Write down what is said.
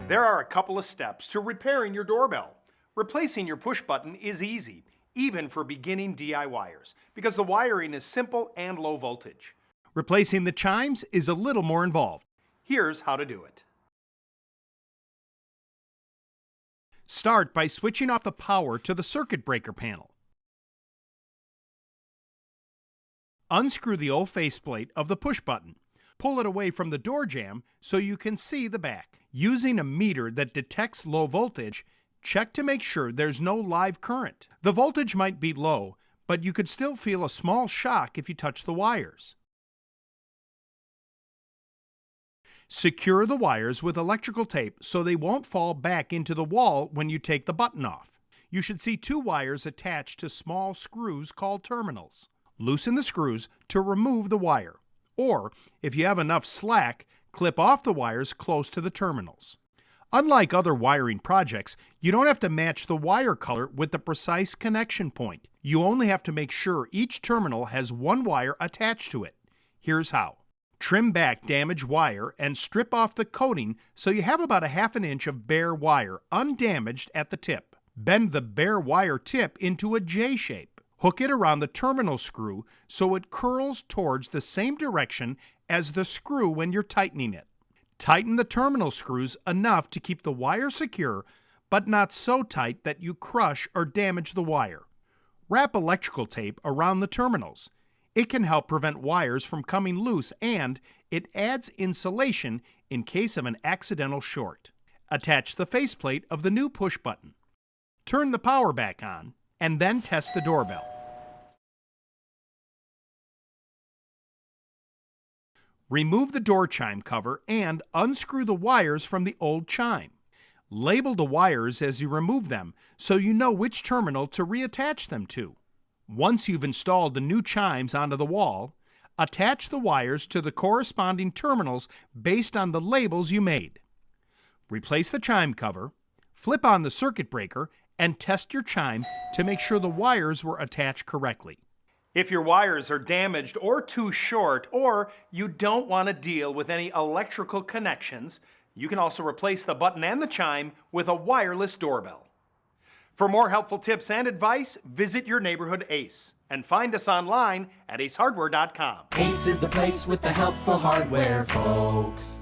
There are a couple of steps to repairing your doorbell. Replacing your push button is easy, even for beginning DIYers, because the wiring is simple and low voltage. Replacing the chimes is a little more involved. Here's how to do it. Start by switching off the power to the circuit breaker panel. Unscrew the old faceplate of the push button. Pull it away from the door jamb so you can see the back. Using a meter that detects low voltage, check to make sure there's no live current. The voltage might be low, but you could still feel a small shock if you touch the wires. Secure the wires with electrical tape so they won't fall back into the wall when you take the button off. You should see two wires attached to small screws called terminals. Loosen the screws to remove the wire. Or, if you have enough slack, clip off the wires close to the terminals. Unlike other wiring projects, you don't have to match the wire color with the precise connection point. You only have to make sure each terminal has one wire attached to it. Here's how. Trim back damaged wire and strip off the coating so you have about a ½ inch of bare wire, undamaged at the tip. Bend the bare wire tip into a J shape. Hook it around the terminal screw so it curls towards the same direction as the screw when you're tightening it. Tighten the terminal screws enough to keep the wire secure, but not so tight that you crush or damage the wire. Wrap electrical tape around the terminals. It can help prevent wires from coming loose and it adds insulation in case of an accidental short. Attach the faceplate of the new push button. Turn the power back on and then test the doorbell. Remove the door chime cover and unscrew the wires from the old chime. Label the wires as you remove them so you know which terminal to reattach them to. Once you've installed the new chimes onto the wall, attach the wires to the corresponding terminals based on the labels you made. Replace the chime cover, flip on the circuit breaker, and test your chime to make sure the wires were attached correctly. If your wires are damaged or too short, or you don't want to deal with any electrical connections, you can also replace the button and the chime with a wireless doorbell. For more helpful tips and advice, visit your neighborhood Ace and find us online at acehardware.com. Ace is the place with the helpful hardware, folks.